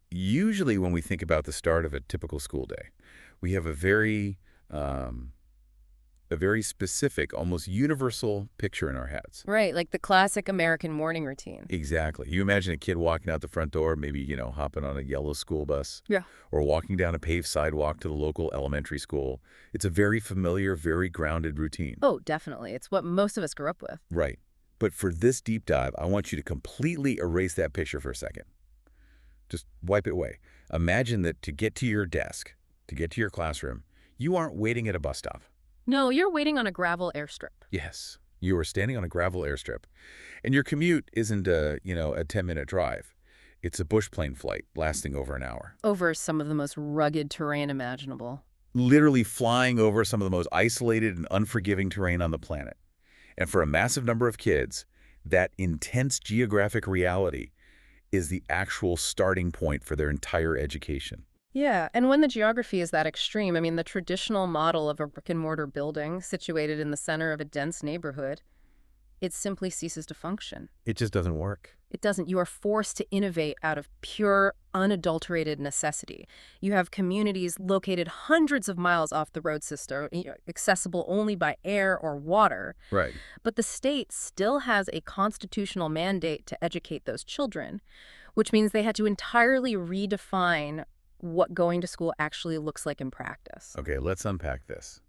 Usually when we think about the start of a typical school day, we have um, a very specific, almost universal picture in our heads. Right, like the classic American morning routine. Exactly. You imagine a kid walking out the front door, maybe, hopping on a yellow school bus, Yeah. or walking down a paved sidewalk to the local elementary school. It's a very familiar, very grounded routine. Oh, definitely. It's what most of us grew up with. Right. But for this deep dive, I want you to completely erase that picture for a second. Just wipe it away. Imagine that to get to your desk, to get to your classroom, you aren't waiting at a bus stop. No, you're waiting on a gravel airstrip. Yes, you are standing on a gravel airstrip. And your commute isn't a 10-minute drive. It's a bush plane flight lasting over an hour. Over some of the most rugged terrain imaginable. Literally flying over some of the most isolated and unforgiving terrain on the planet. And for a massive number of kids, that intense geographic reality is the actual starting point for their entire education. Yeah, and when the geography is that extreme, I mean, the traditional model of a brick-and-mortar building situated in the center of a dense neighborhood, it simply ceases to function. It just doesn't work. It doesn't. You are forced to innovate out of pure, unadulterated necessity. You have communities located hundreds of miles off the road system, accessible only by air or water. Right. But the state still has a constitutional mandate to educate those children, which means they had to entirely redefine what going to school actually looks like in practice. Okay, let's unpack this.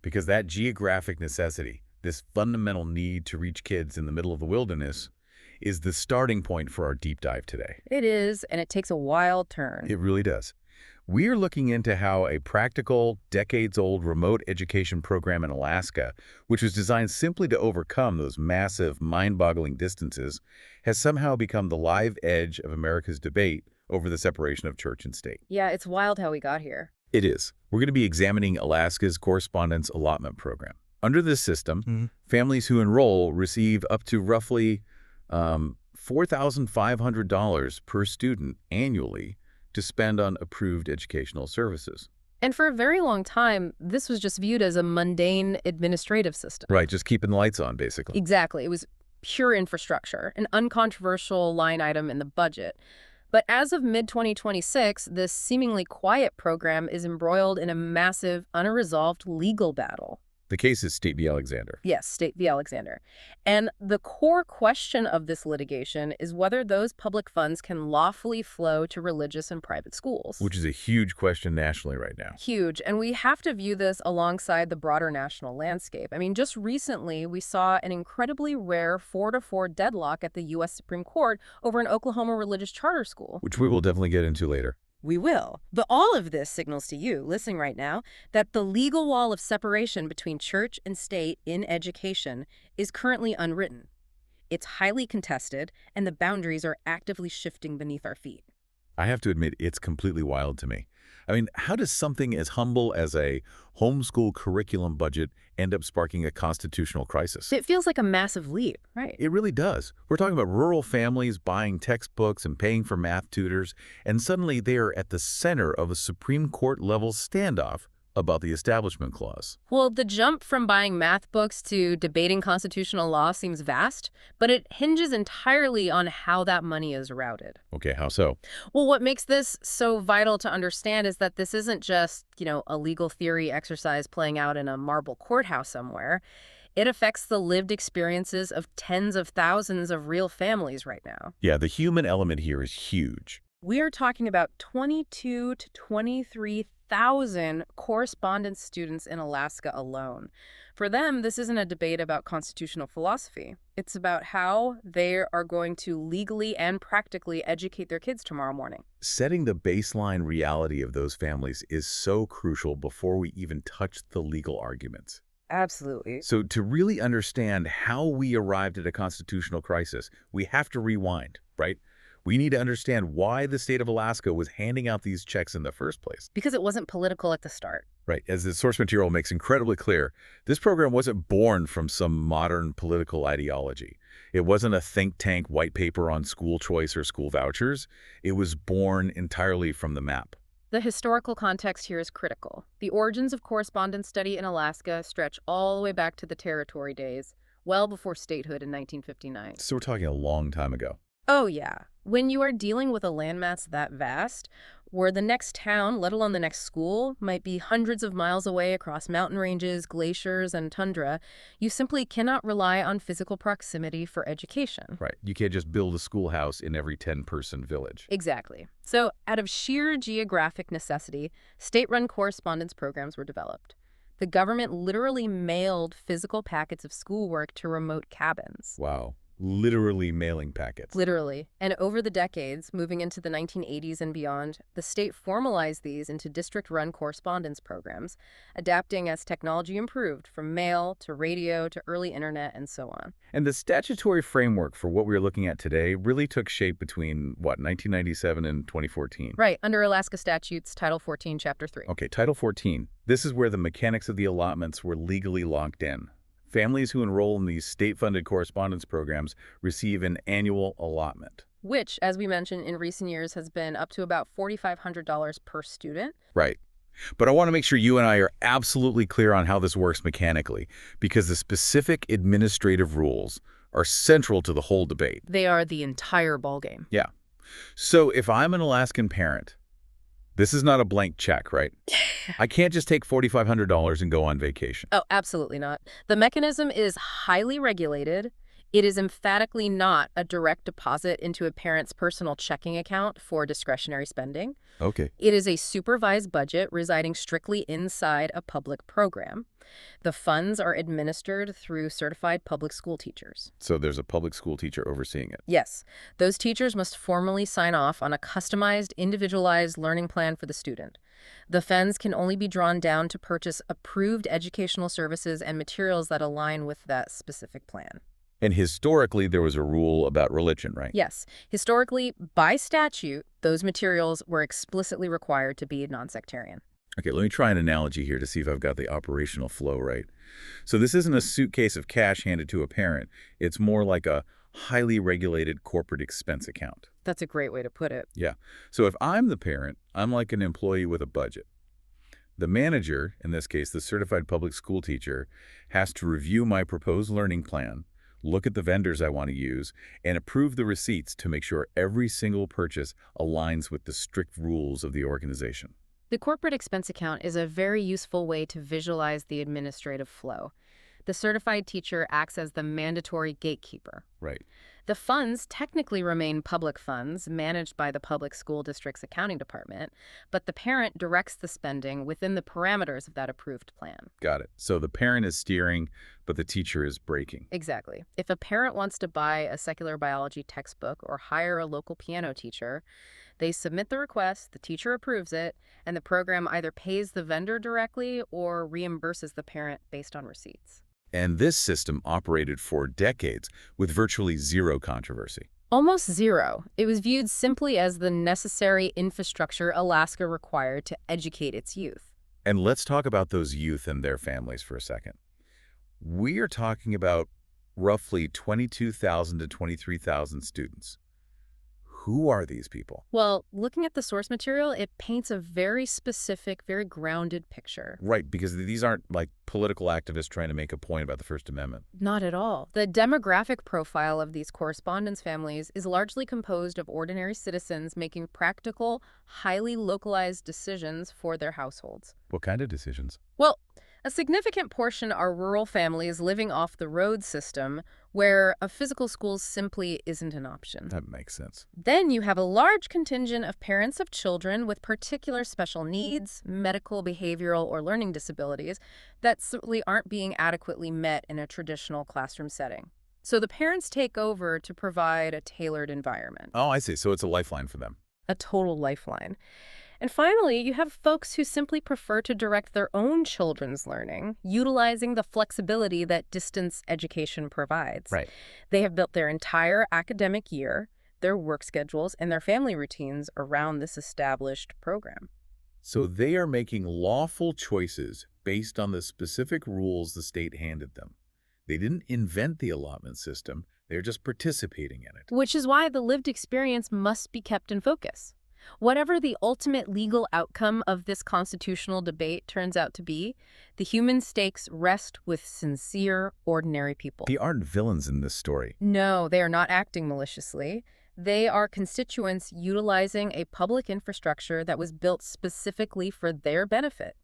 Because that geographic necessity, this fundamental need to reach kids in the middle of the wilderness, is the starting point for our deep dive today. It is, and it takes a wild turn. It really does. We are looking into how a practical, decades-old remote education program in Alaska, which was designed simply to overcome those massive, mind-boggling distances, has somehow become the live edge of America's debate over the separation of church and state. Yeah, it's wild how we got here. It is. We're going to be examining Alaska's correspondence allotment program. Under this system, families who enroll receive up to roughly $4,500 per student annually to spend on approved educational services. And for a very long time, this was just viewed as a mundane administrative system. Right, just keeping the lights on, basically. Exactly. It was pure infrastructure, an uncontroversial line item in the budget. But as of mid-2026, this seemingly quiet program is embroiled in a massive, unresolved legal battle. The case is State v. Alexander. Yes, State v. Alexander. And the core question of this litigation is whether those public funds can lawfully flow to religious and private schools. Which is a huge question nationally right now. Huge. And we have to view this alongside the broader national landscape. I mean, just recently, we saw an incredibly rare 4-4 deadlock at the U.S. Supreme Court over an Oklahoma religious charter school. Which we will definitely get into later. We will. But all of this signals to you, listening right now, that the legal wall of separation between church and state in education is currently unwritten. It's highly contested, and the boundaries are actively shifting beneath our feet. I have to admit, it's completely wild to me. I mean, how does something as humble as a homeschool curriculum budget end up sparking a constitutional crisis? It feels like a massive leap, right? It really does. We're talking about rural families buying textbooks and paying for math tutors, and suddenly they are at the center of a Supreme Court-level standoff about the Establishment Clause. Well, the jump from buying math books to debating constitutional law seems vast, but it hinges entirely on how that money is routed. Okay, how so? Well, what makes this so vital to understand is that this isn't just, a legal theory exercise playing out in a marble courthouse somewhere. It affects the lived experiences of tens of thousands of real families right now. Yeah, the human element here is huge. We are talking about 22 to 23,000 correspondence students in Alaska alone. For them, this isn't a debate about constitutional philosophy. It's about how they are going to legally and practically educate their kids tomorrow morning. Setting the baseline reality of those families is so crucial before we even touch the legal arguments. Absolutely. So to really understand how we arrived at a constitutional crisis, we have to rewind, right? We need to understand why the state of Alaska was handing out these checks in the first place. Because it wasn't political at the start. Right. As the source material makes incredibly clear, this program wasn't born from some modern political ideology. It wasn't a think tank white paper on school choice or school vouchers. It was born entirely from the map. The historical context here is critical. The origins of correspondence study in Alaska stretch all the way back to the territory days, well before statehood in 1959. So we're talking a long time ago. Oh, yeah. When you are dealing with a landmass that vast, where the next town, let alone the next school, might be hundreds of miles away across mountain ranges, glaciers, and tundra, you simply cannot rely on physical proximity for education. Right. You can't just build a schoolhouse in every 10-person village. Exactly. So, out of sheer geographic necessity, state-run correspondence programs were developed. The government literally mailed physical packets of schoolwork to remote cabins. Wow. Literally mailing packets. Literally. And over the decades, moving into the 1980s and beyond, the state formalized these into district-run correspondence programs, adapting as technology improved from mail to radio to early internet and so on. And the statutory framework for what we're looking at today really took shape between, 1997 and 2014? Right, under Alaska statutes, Title 14, Chapter 3. Okay, Title 14. This is where the mechanics of the allotments were legally locked in. Families who enroll in these state-funded correspondence programs receive an annual allotment. Which, as we mentioned, in recent years has been up to about $4,500 per student. Right. But I want to make sure you and I are absolutely clear on how this works mechanically, because the specific administrative rules are central to the whole debate. They are the entire ballgame. Yeah. So if I'm an Alaskan parent, this is not a blank check, right? I can't just take $4,500 and go on vacation. Oh, absolutely not. The mechanism is highly regulated. It is emphatically not a direct deposit into a parent's personal checking account for discretionary spending. Okay. It is a supervised budget residing strictly inside a public program. The funds are administered through certified public school teachers. So there's a public school teacher overseeing it. Yes, those teachers must formally sign off on a customized, individualized learning plan for the student. The funds can only be drawn down to purchase approved educational services and materials that align with that specific plan. And historically, there was a rule about religion, right? Yes. Historically, by statute, those materials were explicitly required to be non-sectarian. Okay, let me try an analogy here to see if I've got the operational flow right. So this isn't a suitcase of cash handed to a parent. It's more like a highly regulated corporate expense account. That's a great way to put it. Yeah. So if I'm the parent, I'm like an employee with a budget. The manager, in this case the certified public school teacher, has to review my proposed learning plan, look at the vendors I want to use, and approve the receipts to make sure every single purchase aligns with the strict rules of the organization. The corporate expense account is a very useful way to visualize the administrative flow. The certified teacher acts as the mandatory gatekeeper. Right. The funds technically remain public funds managed by the public school district's accounting department, but the parent directs the spending within the parameters of that approved plan. Got it. So the parent is steering, but the teacher is braking. Exactly. If a parent wants to buy a secular biology textbook or hire a local piano teacher, they submit the request, the teacher approves it, and the program either pays the vendor directly or reimburses the parent based on receipts. And this system operated for decades with virtually zero controversy. Almost zero. It was viewed simply as the necessary infrastructure Alaska required to educate its youth. And let's talk about those youth and their families for a second. We are talking about roughly 22,000 to 23,000 students. Who are these people? Well, looking at the source material, it paints a very specific, very grounded picture. Right, because these aren't like political activists trying to make a point about the First Amendment. Not at all. The demographic profile of these correspondence families is largely composed of ordinary citizens making practical, highly localized decisions for their households. What kind of decisions? Well, a significant portion are rural families living off the road system where a physical school simply isn't an option. That makes sense. Then you have a large contingent of parents of children with particular special needs, medical, behavioral, or learning disabilities that certainly aren't being adequately met in a traditional classroom setting. So the parents take over to provide a tailored environment. Oh, I see. So it's a lifeline for them. A total lifeline. And finally, you have folks who simply prefer to direct their own children's learning, utilizing the flexibility that distance education provides. Right. They have built their entire academic year, their work schedules, and their family routines around this established program. So they are making lawful choices based on the specific rules the state handed them. They didn't invent the allotment system. They're just participating in it. Which is why the lived experience must be kept in focus. Whatever the ultimate legal outcome of this constitutional debate turns out to be, the human stakes rest with sincere, ordinary people. They aren't villains in this story. No, they are not acting maliciously. They are constituents utilizing a public infrastructure that was built specifically for their benefit.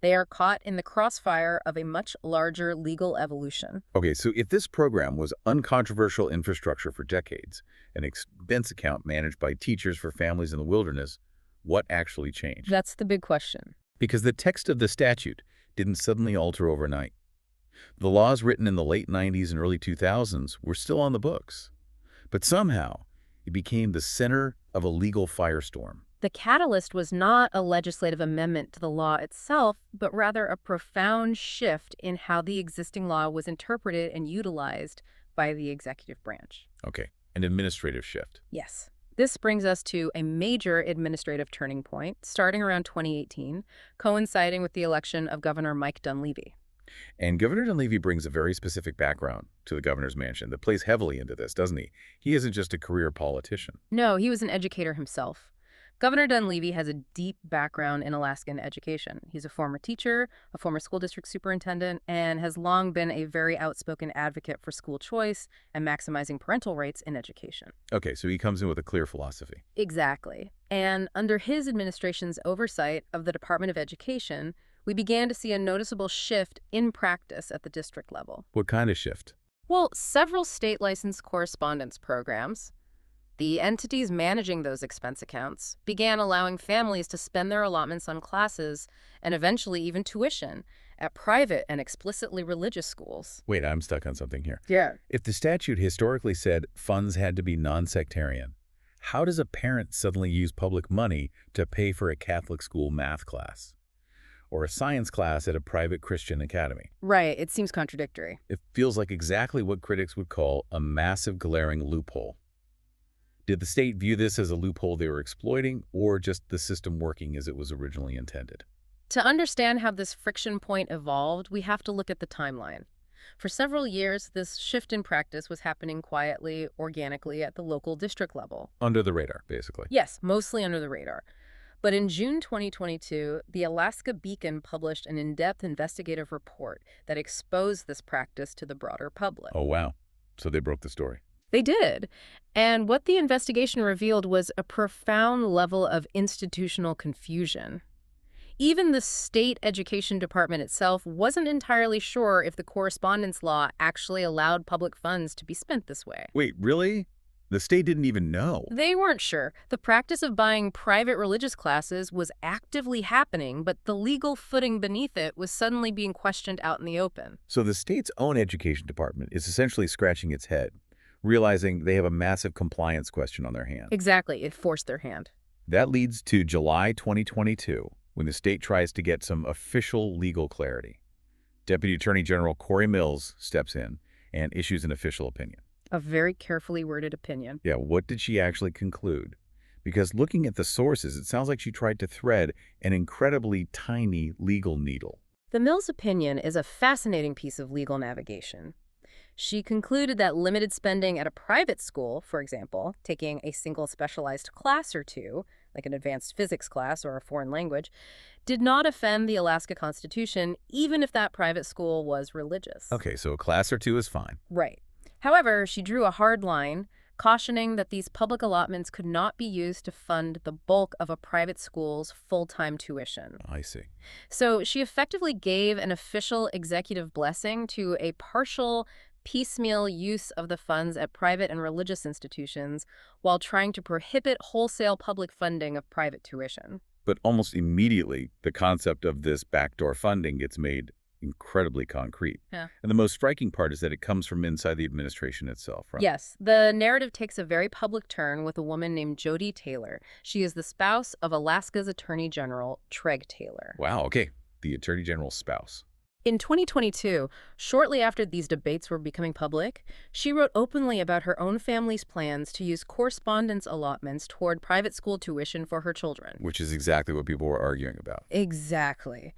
They are caught in the crossfire of a much larger legal evolution. Okay, so if this program was uncontroversial infrastructure for decades, an expense account managed by teachers for families in the wilderness, what actually changed? That's the big question. Because the text of the statute didn't suddenly alter overnight. The laws written in the late 90s and early 2000s were still on the books. But somehow, it became the center of a legal firestorm. The catalyst was not a legislative amendment to the law itself, but rather a profound shift in how the existing law was interpreted and utilized by the executive branch. Okay, an administrative shift. Yes. This brings us to a major administrative turning point, starting around 2018, coinciding with the election of Governor Mike Dunleavy. And Governor Dunleavy brings a very specific background to the governor's mansion that plays heavily into this, doesn't he? He isn't just a career politician. No, he was an educator himself. Governor Dunleavy has a deep background in Alaskan education. He's a former teacher, a former school district superintendent, and has long been a very outspoken advocate for school choice and maximizing parental rights in education. Okay, so he comes in with a clear philosophy. Exactly. And under his administration's oversight of the Department of Education, we began to see a noticeable shift in practice at the district level. What kind of shift? Well, several state-licensed correspondence programs, the entities managing those expense accounts, began allowing families to spend their allotments on classes and eventually even tuition at private and explicitly religious schools. Wait, I'm stuck on something here. Yeah. If the statute historically said funds had to be non-sectarian, how does a parent suddenly use public money to pay for a Catholic school math class? Or a science class at a private Christian academy? Right, it seems contradictory. It feels like exactly what critics would call a massive glaring loophole. Did the state view this as a loophole they were exploiting, or just the system working as it was originally intended? To understand how this friction point evolved, we have to look at the timeline. For several years, this shift in practice was happening quietly, organically at the local district level. Under the radar, basically. Yes, mostly under the radar. But in June 2022, the Alaska Beacon published an in-depth investigative report that exposed this practice to the broader public. Oh, wow. So they broke the story. They did. And what the investigation revealed was a profound level of institutional confusion. Even the state education department itself wasn't entirely sure if the correspondence law actually allowed public funds to be spent this way. Wait, really? The state didn't even know. They weren't sure. The practice of buying private religious classes was actively happening, but the legal footing beneath it was suddenly being questioned out in the open. So the state's own education department is essentially scratching its head, realizing they have a massive compliance question on their hands. Exactly. It forced their hand. That leads to July 2022, when the state tries to get some official legal clarity. Deputy Attorney General Corey Mills steps in and issues an official opinion. A very carefully worded opinion. Yeah, what did she actually conclude? Because looking at the sources, it sounds like she tried to thread an incredibly tiny legal needle. The Mills opinion is a fascinating piece of legal navigation. She concluded that limited spending at a private school, for example, taking a single specialized class or two, like an advanced physics class or a foreign language, did not offend the Alaska Constitution, even if that private school was religious. Okay, so a class or two is fine. Right. However, she drew a hard line, cautioning that these public allotments could not be used to fund the bulk of a private school's full-time tuition. I see. So she effectively gave an official executive blessing to a partial, piecemeal use of the funds at private and religious institutions while trying to prohibit wholesale public funding of private tuition. But almost immediately, the concept of this backdoor funding gets made incredibly concrete. Yeah. And the most striking part is that it comes from inside the administration itself, right? Yes. The narrative takes a very public turn with a woman named Jody Taylor. She is the spouse of Alaska's Attorney General, Treg Taylor. Wow, okay. The Attorney General's spouse. In 2022, shortly after these debates were becoming public, she wrote openly about her own family's plans to use correspondence allotments toward private school tuition for her children. Which is exactly what people were arguing about. Exactly.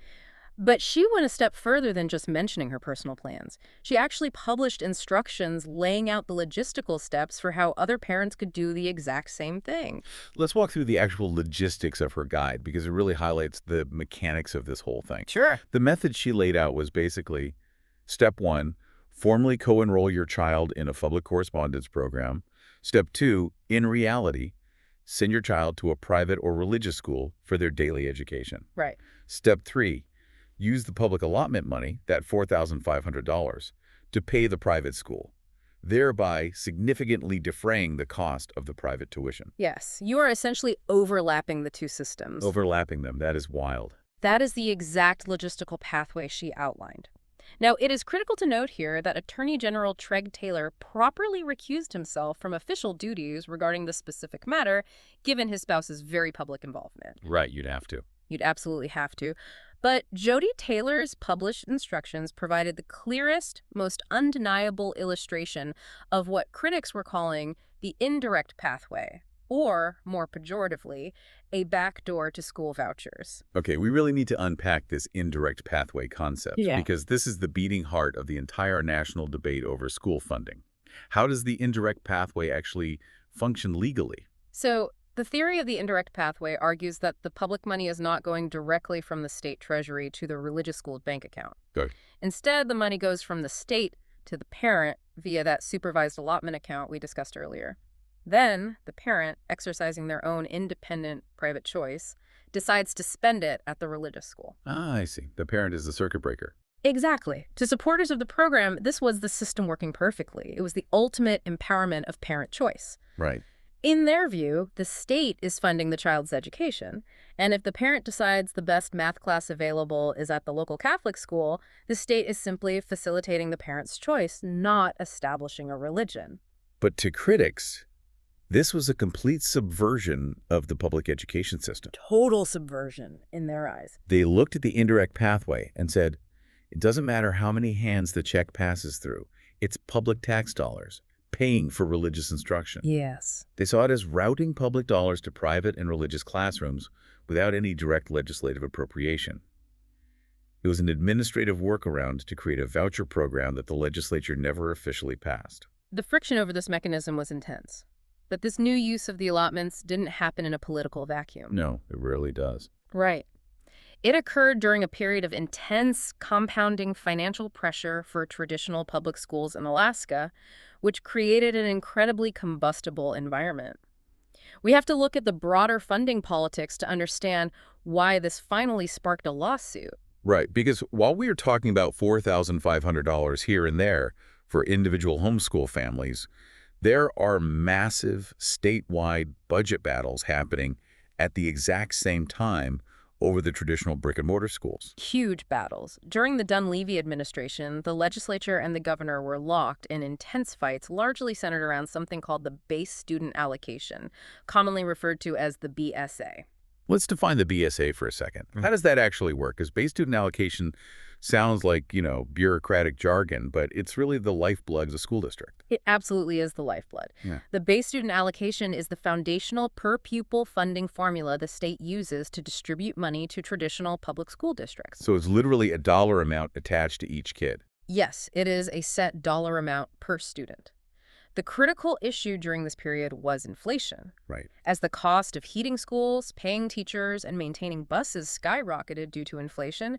But she went a step further than just mentioning her personal plans. She actually published instructions laying out the logistical steps for how other parents could do the exact same thing. Let's walk through the actual logistics of her guide, because it really highlights the mechanics of this whole thing. Sure. The method she laid out was basically, step one, formally co-enroll your child in a public correspondence program. Step 2, in reality, send your child to a private or religious school for their daily education. Right. Step 3, use the public allotment money, that $4,500, to pay the private school, thereby significantly defraying the cost of the private tuition. Yes, you are essentially overlapping the two systems. Overlapping them, that is wild. That is the exact logistical pathway she outlined. Now, it is critical to note here that Attorney General Treg Taylor properly recused himself from official duties regarding this specific matter, given his spouse's very public involvement. Right, you'd have to. You'd absolutely have to. But Jody Taylor's published instructions provided the clearest, most undeniable illustration of what critics were calling the indirect pathway, or, more pejoratively, a backdoor to school vouchers. Okay, we really need to unpack this indirect pathway concept because this is the beating heart of the entire national debate over school funding. How does the indirect pathway actually function legally? So, the theory of the indirect pathway argues that the public money is not going directly from the state treasury to the religious school's bank account. Good. Instead, the money goes from the state to the parent via that supervised allotment account we discussed earlier. Then, the parent, exercising their own independent private choice, decides to spend it at the religious school. Ah, I see. The parent is the circuit breaker. Exactly. To supporters of the program, this was the system working perfectly. It was the ultimate empowerment of parent choice. Right. In their view, the state is funding the child's education, and if the parent decides the best math class available is at the local Catholic school, the state is simply facilitating the parent's choice, not establishing a religion. But to critics, this was a complete subversion of the public education system. Total subversion in their eyes. They looked at the indirect pathway and said, it doesn't matter how many hands the check passes through. It's public tax dollars paying for religious instruction. Yes. They saw it as routing public dollars to private and religious classrooms without any direct legislative appropriation. It was an administrative workaround to create a voucher program that the legislature never officially passed. The friction over this mechanism was intense. That this new use of the allotments didn't happen in a political vacuum. No, it rarely does. Right. It occurred during a period of intense, compounding financial pressure for traditional public schools in Alaska, which created an incredibly combustible environment. We have to look at the broader funding politics to understand why this finally sparked a lawsuit. Right, because while we are talking about $4,500 here and there for individual homeschool families, there are massive statewide budget battles happening at the exact same time over the traditional brick-and-mortar schools. Huge battles. During the Dunleavy administration, the legislature and the governor were locked in intense fights largely centered around something called the base student allocation, commonly referred to as the BSA. Let's define the BSA for a second. How does that actually work? Because base student allocation sounds like, bureaucratic jargon, but it's really the lifeblood of the school district. It absolutely is the lifeblood. Yeah. The base student allocation is the foundational per-pupil funding formula the state uses to distribute money to traditional public school districts. So it's literally a dollar amount attached to each kid. Yes, it is a set dollar amount per student. The critical issue during this period was inflation. Right. As the cost of heating schools, paying teachers, and maintaining buses skyrocketed due to inflation,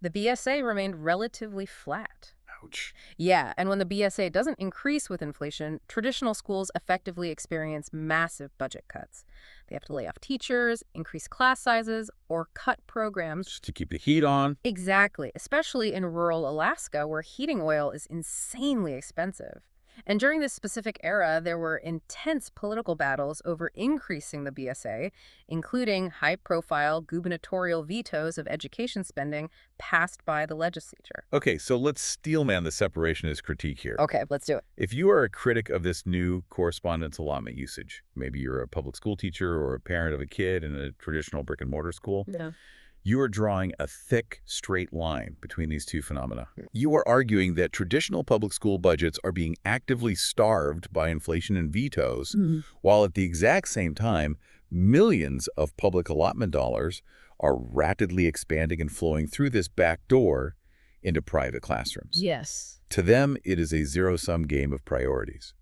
the BSA remained relatively flat. Ouch. Yeah, and when the BSA doesn't increase with inflation, traditional schools effectively experience massive budget cuts. They have to lay off teachers, increase class sizes, or cut programs. Just to keep the heat on. Exactly, especially in rural Alaska, where heating oil is insanely expensive. And during this specific era, there were intense political battles over increasing the BSA, including high-profile gubernatorial vetoes of education spending passed by the legislature. Okay, so let's steelman the separationist critique here. Okay, let's do it. If you are a critic of this new correspondence allotment usage, maybe you're a public school teacher or a parent of a kid in a traditional brick-and-mortar school, Yeah. you are drawing a thick, straight line between these two phenomena. You are arguing that traditional public school budgets are being actively starved by inflation and vetoes, while at the exact same time, millions of public allotment dollars are rapidly expanding and flowing through this back door into private classrooms. Yes. To them, it is a zero-sum game of priorities.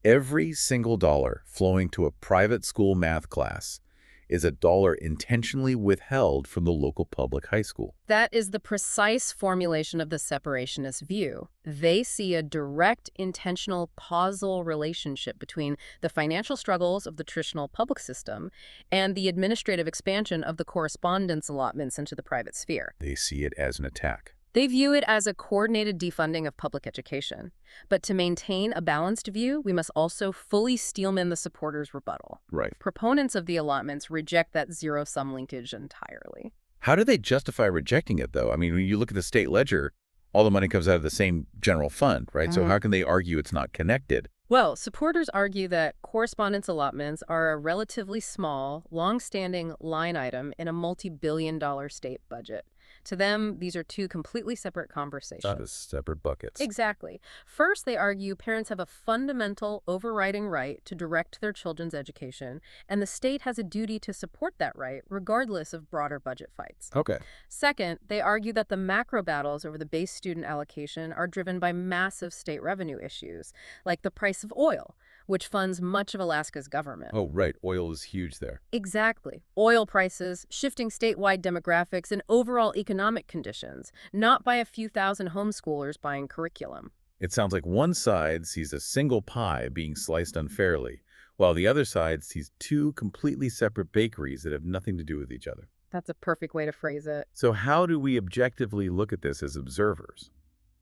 Every single dollar flowing to a private school math class is a dollar intentionally withheld from the local public high school. That is the precise formulation of the separationist view. They see a direct, intentional, causal relationship between the financial struggles of the traditional public system and the administrative expansion of the correspondence allotments into the private sphere. They see it as an attack. They view it as a coordinated defunding of public education. But to maintain a balanced view, we must also fully steelman the supporters' rebuttal. Right. Proponents of the allotments reject that zero-sum linkage entirely. How do they justify rejecting it, though? I mean, when you look at the state ledger, all the money comes out of the same general fund, right? So how can they argue it's not connected? Well, supporters argue that correspondence allotments are a relatively small, long-standing line item in a multi-billion-dollar state budget. To them, these are two completely separate conversations. Not as separate buckets. Exactly. First, they argue parents have a fundamental overriding right to direct their children's education, and the state has a duty to support that right, regardless of broader budget fights. Okay. Second, they argue that the macro battles over the base student allocation are driven by massive state revenue issues, like the price of oil, which funds much of Alaska's government. Oh, right. Oil is huge there. Exactly. Oil prices, shifting statewide demographics, and overall economic conditions, not by a few thousand homeschoolers buying curriculum. It sounds like one side sees a single pie being sliced unfairly, while the other side sees two completely separate bakeries that have nothing to do with each other. That's a perfect way to phrase it. So how do we objectively look at this as observers?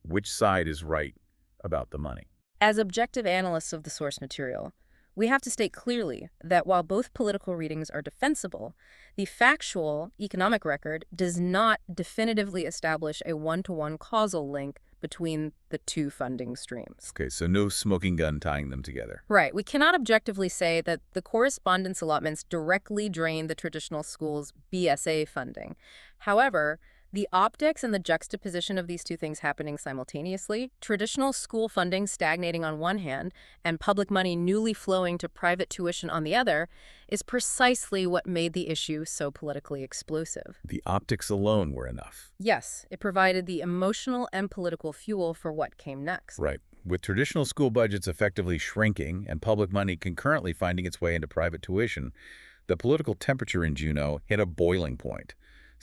Which side is right about the money? As objective analysts of the source material, we have to state clearly that while both political readings are defensible, the factual economic record does not definitively establish a one-to-one causal link between the two funding streams. Okay, so no smoking gun tying them together. Right. We cannot objectively say that the correspondence allotments directly drain the traditional school's BSA funding. However, the optics and the juxtaposition of these two things happening simultaneously, traditional school funding stagnating on one hand and public money newly flowing to private tuition on the other, is precisely what made the issue so politically explosive. The optics alone were enough. Yes, it provided the emotional and political fuel for what came next. Right. With traditional school budgets effectively shrinking and public money concurrently finding its way into private tuition, the political temperature in Juneau hit a boiling point.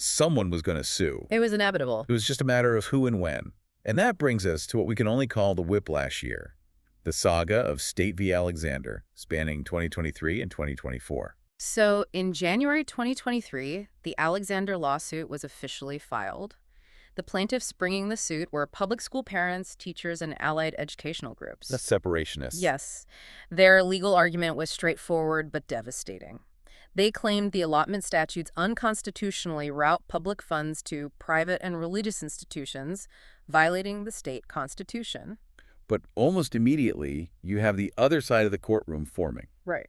Someone was going to sue. It was inevitable. It was just a matter of who and when. And that brings us to what we can only call the whiplash year, the saga of State v. Alexander, spanning 2023 and 2024. So in January 2023, the Alexander lawsuit was officially filed. The plaintiffs bringing the suit were public school parents, teachers, and allied educational groups. The separationists. Yes. Their legal argument was straightforward but devastating. They claimed the allotment statutes unconstitutionally route public funds to private and religious institutions, violating the state constitution. But almost immediately, you have the other side of the courtroom forming. Right.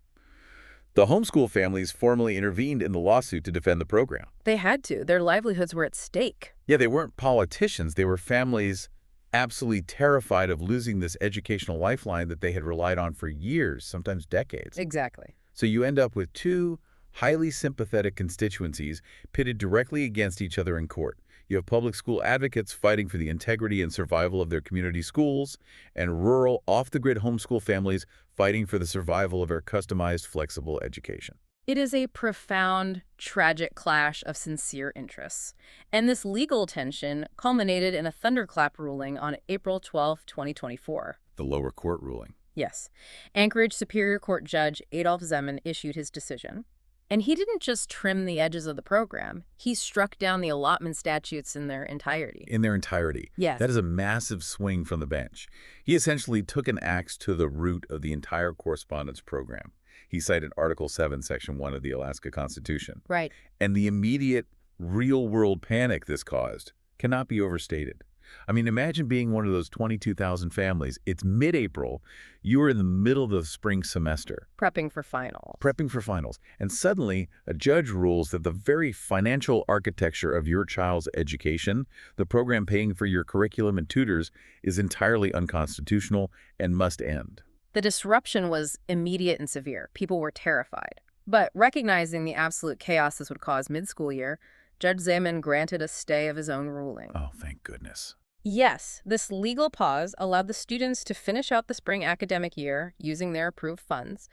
The homeschool families formally intervened in the lawsuit to defend the program. They had to. Their livelihoods were at stake. Yeah, they weren't politicians. They were families absolutely terrified of losing this educational lifeline that they had relied on for years, sometimes decades. Exactly. So you end up with two highly sympathetic constituencies pitted directly against each other in court. You have public school advocates fighting for the integrity and survival of their community schools, and rural, off-the-grid homeschool families fighting for the survival of their customized, flexible education. It is a profound, tragic clash of sincere interests. And this legal tension culminated in a thunderclap ruling on April 12, 2024. The lower court ruling. Yes. Anchorage Superior Court Judge Adolph Zeman issued his decision. And he didn't just trim the edges of the program. He struck down the allotment statutes in their entirety. In their entirety. Yes. That is a massive swing from the bench. He essentially took an axe to the root of the entire correspondence program. He cited Article 7, Section 1 of the Alaska Constitution. Right. And the immediate real-world panic this caused cannot be overstated. I mean, imagine being one of those 22,000 families. It's mid-April. You are in the middle of the spring semester. Prepping for finals. Prepping for finals. And suddenly, a judge rules that the very financial architecture of your child's education, the program paying for your curriculum and tutors, is entirely unconstitutional and must end. The disruption was immediate and severe. People were terrified. But recognizing the absolute chaos this would cause mid-school year, Judge Zeman granted a stay of his own ruling. Oh, thank goodness. Yes, this legal pause allowed the students to finish out the spring academic year using their approved funds,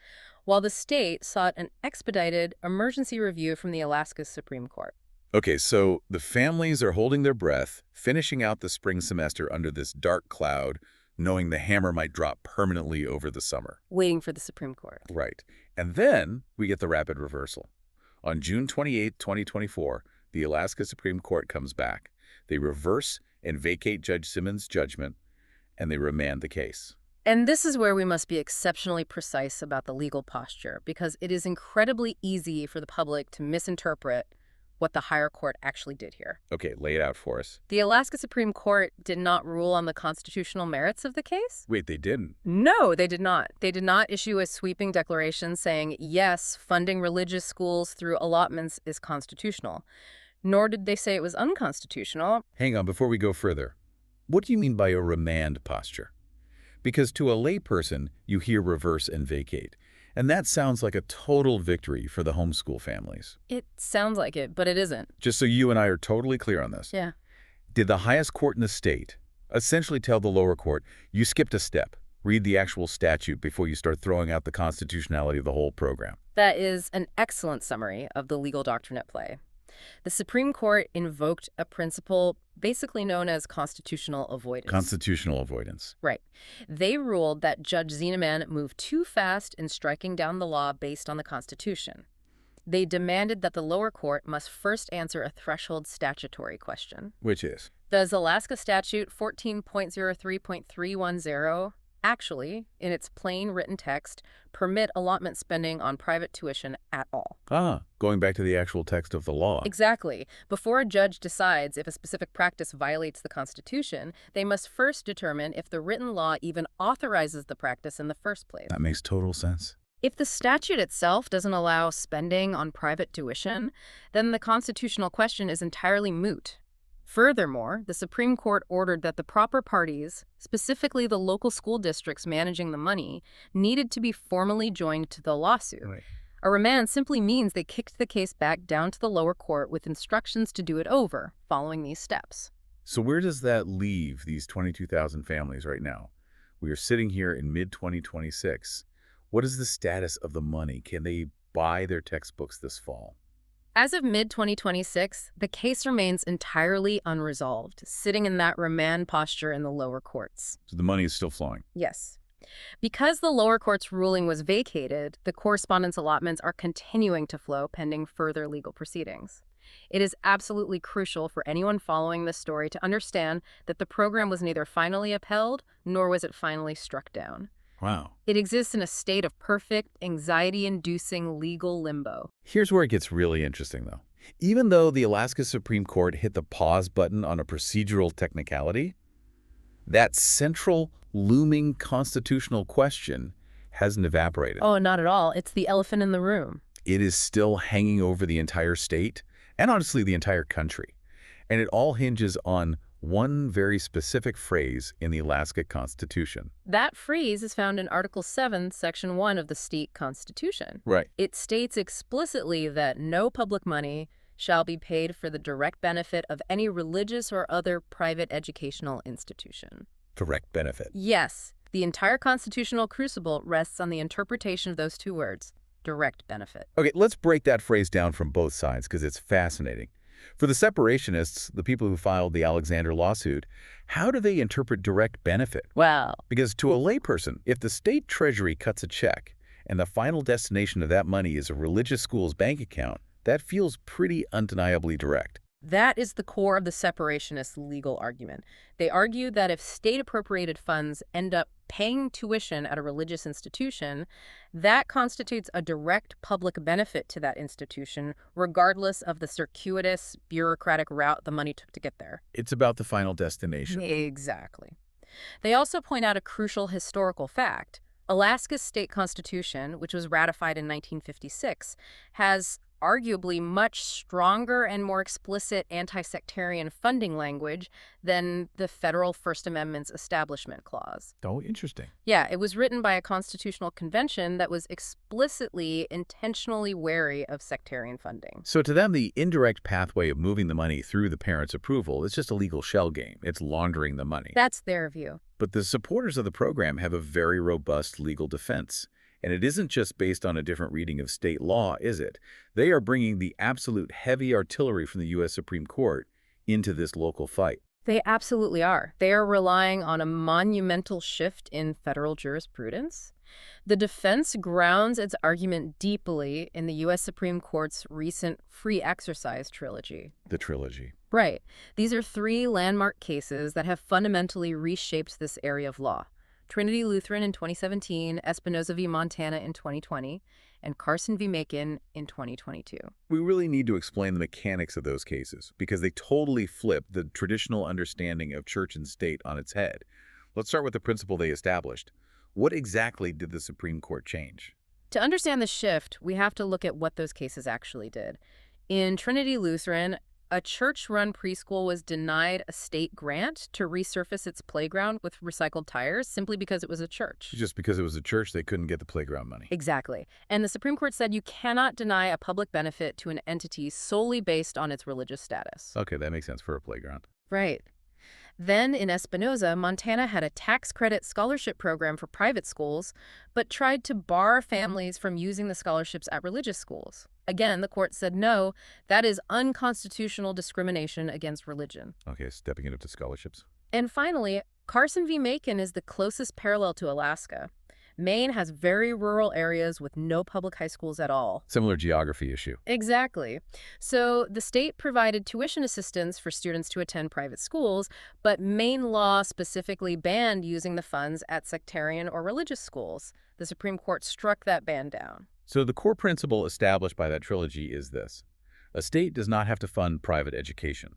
while the state sought an expedited emergency review from the Alaska Supreme Court. Okay, so the families are holding their breath, finishing out the spring semester under this dark cloud, knowing the hammer might drop permanently over the summer. Waiting for the Supreme Court. Right. And then we get the rapid reversal. On June 28, 2024, the Alaska Supreme Court comes back. They reverse and vacate Judge Simmons' judgment, and they remand the case. And this is where we must be exceptionally precise about the legal posture, because it is incredibly easy for the public to misinterpret what the higher court actually did here. Okay, lay it out for us. The Alaska Supreme Court did not rule on the constitutional merits of the case. Wait, they didn't? No, they did not. They did not issue a sweeping declaration saying, yes, funding religious schools through allotments is constitutional. Nor did they say it was unconstitutional. Hang on, before we go further. What do you mean by a remand posture? Because to a layperson, you hear reverse and vacate. And that sounds like a total victory for the homeschool families. It sounds like it, but it isn't. Just so you and I are totally clear on this. Yeah. Did the highest court in the state essentially tell the lower court, you skipped a step, read the actual statute before you start throwing out the constitutionality of the whole program? That is an excellent summary of the legal doctrine at play. The Supreme Court invoked a principle basically known as constitutional avoidance. Constitutional avoidance. Right. They ruled that Judge Zieneman moved too fast in striking down the law based on the Constitution. They demanded that the lower court must first answer a threshold statutory question. Which is? Does Alaska Statute 14.03.310 actually, in its plain written text, permit allotment spending on private tuition at all? Going back to the actual text of the law. Exactly. Before a judge decides if a specific practice violates the Constitution, they must first determine if the written law even authorizes the practice in the first place. That makes total sense. If the statute itself doesn't allow spending on private tuition, then the constitutional question is entirely moot. Furthermore, the Supreme Court ordered that the proper parties, specifically the local school districts managing the money, needed to be formally joined to the lawsuit. Right. A remand simply means they kicked the case back down to the lower court with instructions to do it over, following these steps. So where does that leave these 22,000 families right now? We are sitting here in mid-2026. What is the status of the money? Can they buy their textbooks this fall? As of mid-2026, the case remains entirely unresolved, sitting in that remand posture in the lower courts. So the money is still flowing? Yes. Because the lower court's ruling was vacated, the correspondence allotments are continuing to flow pending further legal proceedings. It is absolutely crucial for anyone following this story to understand that the program was neither finally upheld, nor was it finally struck down. Wow. It exists in a state of perfect, anxiety-inducing legal limbo. Here's where it gets really interesting, though. Even though the Alaska Supreme Court hit the pause button on a procedural technicality, that central looming constitutional question hasn't evaporated. Oh, not at all. It's the elephant in the room. It is still hanging over the entire state, and honestly the entire country. And it all hinges on one very specific phrase in the Alaska Constitution. That phrase is found in Article 7, Section 1 of the state constitution. Right. It states explicitly that no public money shall be paid for the direct benefit of any religious or other private educational institution. Direct benefit. Yes, the entire constitutional crucible rests on the interpretation of those two words, direct benefit. Okay, let's break that phrase down from both sides because it's fascinating. For the separationists, the people who filed the Alexander lawsuit, how do they interpret direct benefit? Well, Because to a layperson, if the state treasury cuts a check and the final destination of that money is a religious school's bank account, that feels pretty undeniably direct. that is the core of the separationist legal argument. They argue that if state-appropriated funds end up paying tuition at a religious institution, that constitutes a direct public benefit to that institution, regardless of the circuitous, bureaucratic route the money took to get there. It's about the final destination. Exactly. They also point out a crucial historical fact. Alaska's state constitution, which was ratified in 1956, has arguably much stronger and more explicit anti-sectarian funding language than the federal First Amendment's Establishment Clause. Oh, interesting. Yeah, it was written by a constitutional convention that was explicitly, intentionally wary of sectarian funding. So to them, the indirect pathway of moving the money through the parents' approval is just a legal shell game. It's laundering the money. That's their view. But the supporters of the program have a very robust legal defense. And it isn't just based on a different reading of state law, is it? They are bringing the absolute heavy artillery from the U.S. Supreme Court into this local fight. They absolutely are. They are relying on a monumental shift in federal jurisprudence. The defense grounds its argument deeply in the U.S. Supreme Court's recent free exercise trilogy. The trilogy. Right. These are three landmark cases that have fundamentally reshaped this area of law. Trinity Lutheran in 2017, Espinoza v. Montana in 2020, and Carson v. Macon in 2022. We really need to explain the mechanics of those cases because they totally flip the traditional understanding of church and state on its head. Let's start with the principle they established. What exactly did the Supreme Court change? To understand the shift, we have to look at what those cases actually did. In Trinity Lutheran, a church-run preschool was denied a state grant to resurface its playground with recycled tires simply because it was a church. Just because it was a church, they couldn't get the playground money. Exactly. And the Supreme Court said you cannot deny a public benefit to an entity solely based on its religious status. Okay, that makes sense for a playground. Right. Then, in Espinoza, Montana had a tax credit scholarship program for private schools, but tried to bar families from using the scholarships at religious schools. Again, the court said no, that is unconstitutional discrimination against religion. Okay, stepping it up to scholarships. And finally, Carson v. Macon is the closest parallel to Alaska. Maine has very rural areas with no public high schools at all. Similar geography issue. Exactly. So the state provided tuition assistance for students to attend private schools, but Maine law specifically banned using the funds at sectarian or religious schools. The Supreme Court struck that ban down. So the core principle established by that trilogy is this. A state does not have to fund private education.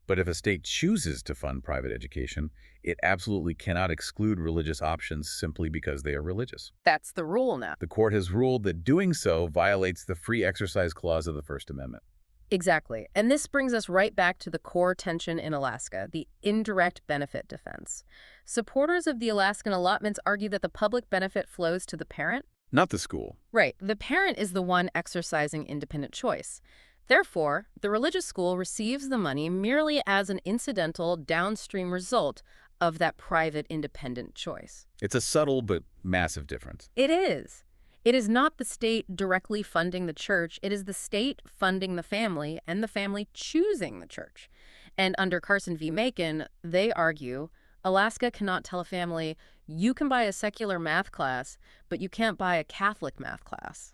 But if a state chooses to fund private education, it absolutely cannot exclude religious options simply because they are religious. That's the rule now. The court has ruled that doing so violates the free exercise clause of the First Amendment. Exactly. And this brings us right back to the core tension in Alaska, the indirect benefit defense. Supporters of the Alaskan allotments argue that the public benefit flows to the parent. Not the school. Right. The parent is the one exercising independent choice. Therefore, the religious school receives the money merely as an incidental downstream result of that private independent choice. It's a subtle but massive difference. It is. It is not the state directly funding the church. It is the state funding the family and the family choosing the church. And under Carson v. Macon, they argue Alaska cannot tell a family, you can buy a secular math class, but you can't buy a Catholic math class.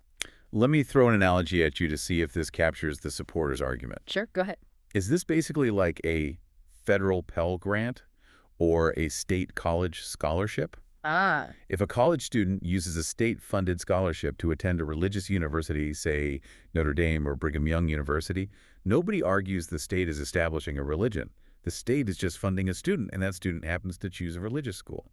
Let me throw an analogy at you to see if this captures the supporters' argument. Sure, go ahead. Is this basically like a federal Pell Grant or a state college scholarship? Ah. If a college student uses a state-funded scholarship to attend a religious university, say Notre Dame or Brigham Young University, nobody argues the state is establishing a religion. The state is just funding a student, and that student happens to choose a religious school.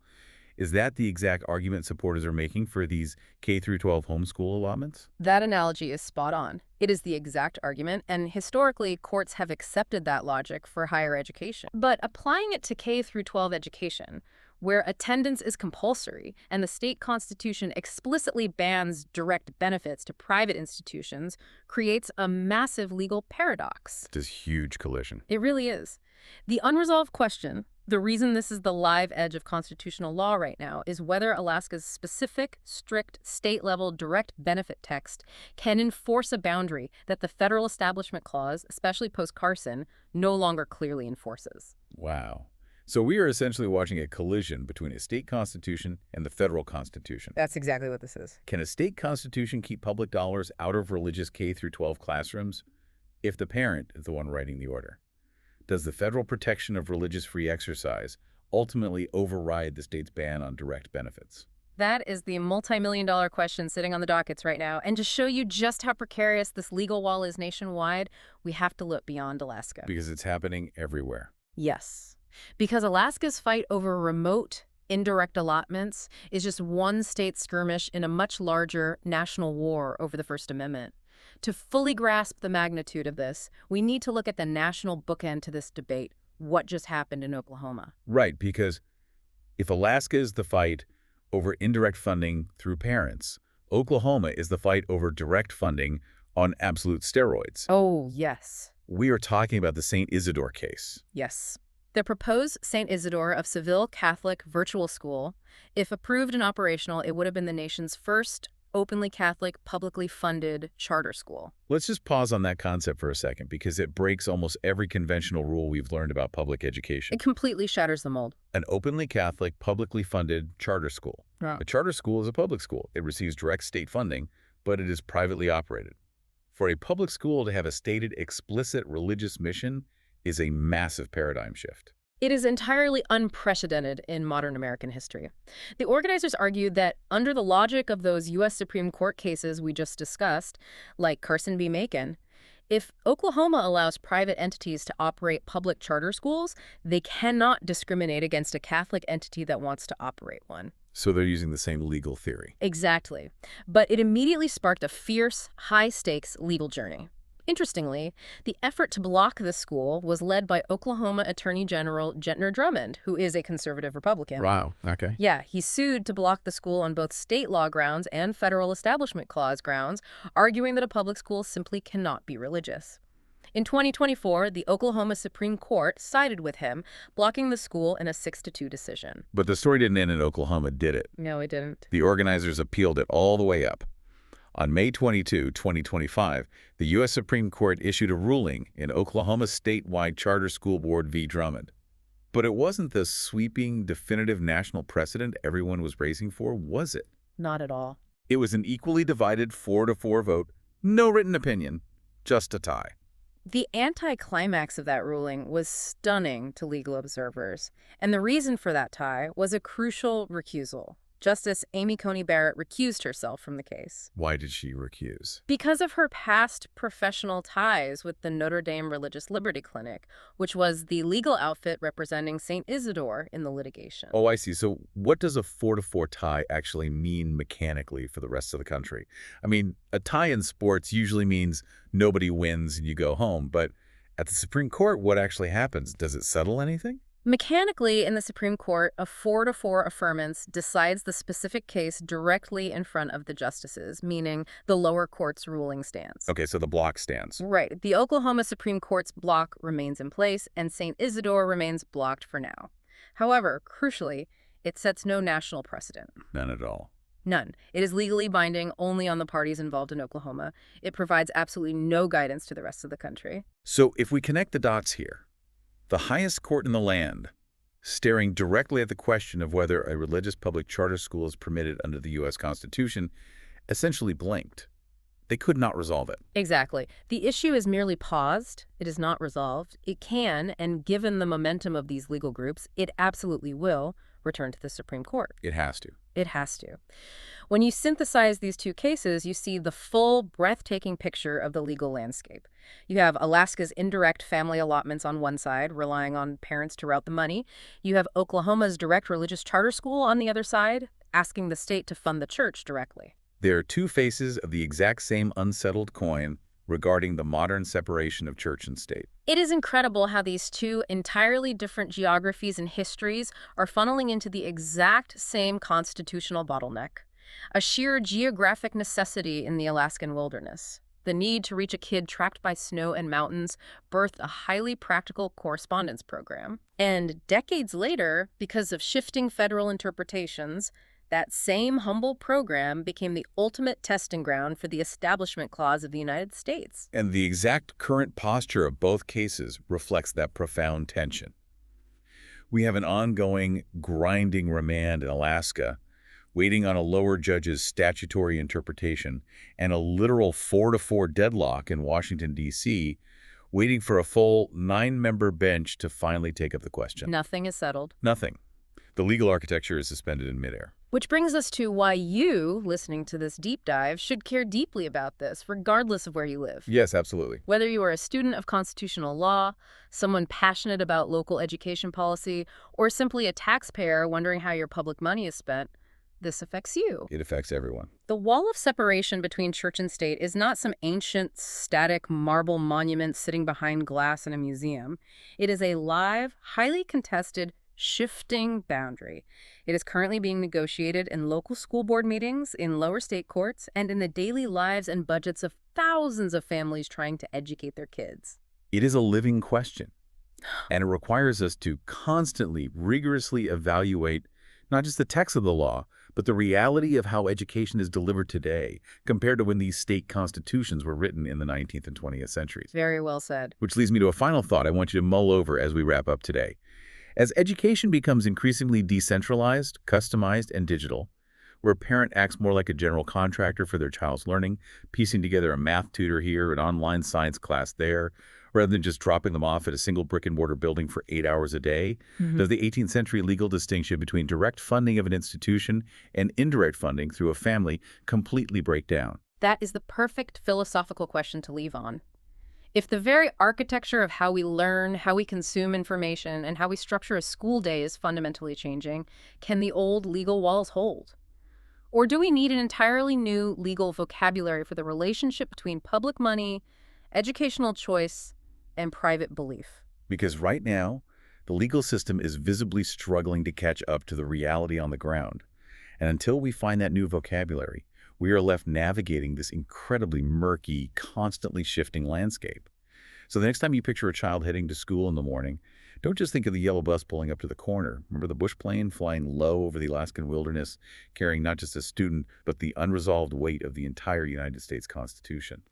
Is that the exact argument supporters are making for these K-12 homeschool allotments? That analogy is spot on. It is the exact argument, and historically, courts have accepted that logic for higher education. But applying it to K-12 education, where attendance is compulsory and the state constitution explicitly bans direct benefits to private institutions, creates a massive legal paradox. This huge collision. It really is. The unresolved question, the reason this is the live edge of constitutional law right now, is whether Alaska's specific, strict, state-level direct benefit text can enforce a boundary that the federal establishment clause, especially post-Carson, no longer clearly enforces. Wow. So we are essentially watching a collision between a state constitution and the federal constitution. That's exactly what this is. Can a state constitution keep public dollars out of religious K-12 classrooms if the parent is the one writing the order? Does the federal protection of religious free exercise ultimately override the state's ban on direct benefits? That is the multi-million-dollar question sitting on the dockets right now. And to show you just how precarious this legal wall is nationwide, we have to look beyond Alaska. Because it's happening everywhere. Yes. Because Alaska's fight over remote, indirect allotments is just one state skirmish in a much larger national war over the First Amendment. To fully grasp the magnitude of this, we need to look at the national bookend to this debate, what just happened in Oklahoma. Right, because if Alaska is the fight over indirect funding through parents, Oklahoma is the fight over direct funding on absolute steroids. Oh, yes. We are talking about the St. Isidore case. Yes. The proposed St. Isidore of Seville Catholic Virtual School, if approved and operational, it would have been the nation's first openly Catholic, publicly funded charter school. Let's just pause on that concept for a second because it breaks almost every conventional rule we've learned about public education. It completely shatters the mold. An openly Catholic, publicly funded charter school. Yeah. A charter school is a public school. It receives direct state funding, but it is privately operated. For a public school to have a stated explicit religious mission is a massive paradigm shift. It is entirely unprecedented in modern American history. The organizers argued that under the logic of those U.S. Supreme Court cases we just discussed, like Carson v. Macon, if Oklahoma allows private entities to operate public charter schools, they cannot discriminate against a Catholic entity that wants to operate one. So they're using the same legal theory. Exactly. But it immediately sparked a fierce, high-stakes legal journey. Interestingly, the effort to block this school was led by Oklahoma Attorney General Gentner Drummond, who is a conservative Republican. Wow, okay. Yeah, he sued to block the school on both state law grounds and federal Establishment Clause grounds, arguing that a public school simply cannot be religious. In 2024, the Oklahoma Supreme Court sided with him, blocking the school in a 6-2 decision. But the story didn't end in Oklahoma, did it? No, it didn't. The organizers appealed it all the way up. On May 22, 2025, the U.S. Supreme Court issued a ruling in Oklahoma's statewide charter school board v. Drummond. But it wasn't the sweeping, definitive national precedent everyone was bracing for, was it? Not at all. It was an equally divided 4-4 vote, no written opinion, just a tie. The anticlimax of that ruling was stunning to legal observers, and the reason for that tie was a crucial recusal. Justice Amy Coney Barrett recused herself from the case. Why did she recuse? Because of her past professional ties with the Notre Dame Religious Liberty Clinic, which was the legal outfit representing St. Isidore in the litigation. Oh, I see. So what does a 4-4 tie actually mean mechanically for the rest of the country? I mean, a tie in sports usually means nobody wins and you go home. But at the Supreme Court, what actually happens? Does it settle anything? Mechanically, in the Supreme Court, a 4-4 affirmance decides the specific case directly in front of the justices, meaning the lower court's ruling stands. Okay, so the block stands. Right. The Oklahoma Supreme Court's block remains in place, and St. Isidore remains blocked for now. However, crucially, it sets no national precedent. None at all. None. It is legally binding only on the parties involved in Oklahoma. It provides absolutely no guidance to the rest of the country. So if we connect the dots here, the highest court in the land, staring directly at the question of whether a religious public charter school is permitted under the U.S. Constitution, essentially blinked. They could not resolve it. Exactly. The issue is merely paused. It is not resolved. It can, and given the momentum of these legal groups, it absolutely will return to the Supreme Court. It has to. It has to. When you synthesize these two cases, you see the full, breathtaking picture of the legal landscape. You have Alaska's indirect family allotments on one side, relying on parents to route the money. You have Oklahoma's direct religious charter school on the other side, asking the state to fund the church directly. There are two faces of the exact same unsettled coin regarding the modern separation of church and state. It is incredible how these two entirely different geographies and histories are funneling into the exact same constitutional bottleneck, a sheer geographic necessity in the Alaskan wilderness. The need to reach a kid trapped by snow and mountains birthed a highly practical correspondence program. And decades later, because of shifting federal interpretations, that same humble program became the ultimate testing ground for the Establishment Clause of the United States. And the exact current posture of both cases reflects that profound tension. We have an ongoing, grinding remand in Alaska, waiting on a lower judge's statutory interpretation, and a literal 4-4 deadlock in Washington, D.C., waiting for a full 9-member bench to finally take up the question. Nothing is settled. Nothing. The legal architecture is suspended in midair. Which brings us to why you, listening to this deep dive, should care deeply about this, regardless of where you live. Yes, absolutely. Whether you are a student of constitutional law, someone passionate about local education policy, or simply a taxpayer wondering how your public money is spent, this affects you. It affects everyone. The wall of separation between church and state is not some ancient, static marble monument sitting behind glass in a museum. It is a live, highly contested, shifting boundary. It is currently being negotiated in local school board meetings, in lower state courts, and in the daily lives and budgets of thousands of families trying to educate their kids. It is a living question. And it requires us to constantly, rigorously evaluate not just the text of the law, but the reality of how education is delivered today compared to when these state constitutions were written in the 19th and 20th centuries. Very well said. Which leads me to a final thought I want you to mull over as we wrap up today. As education becomes increasingly decentralized, customized, and digital, where a parent acts more like a general contractor for their child's learning, piecing together a math tutor here, an online science class there, rather than just dropping them off at a single brick-and-mortar building for 8 hours a day, does the 18th century legal distinction between direct funding of an institution and indirect funding through a family completely break down? That is the perfect philosophical question to leave on. If the very architecture of how we learn, how we consume information, and how we structure a school day is fundamentally changing, can the old legal walls hold? Or do we need an entirely new legal vocabulary for the relationship between public money, educational choice, and private belief? Because right now, the legal system is visibly struggling to catch up to the reality on the ground. And until we find that new vocabulary, we are left navigating this incredibly murky, constantly shifting landscape. So the next time you picture a child heading to school in the morning, don't just think of the yellow bus pulling up to the corner. Remember the bush plane flying low over the Alaskan wilderness, carrying not just a student, but the unresolved weight of the entire United States Constitution.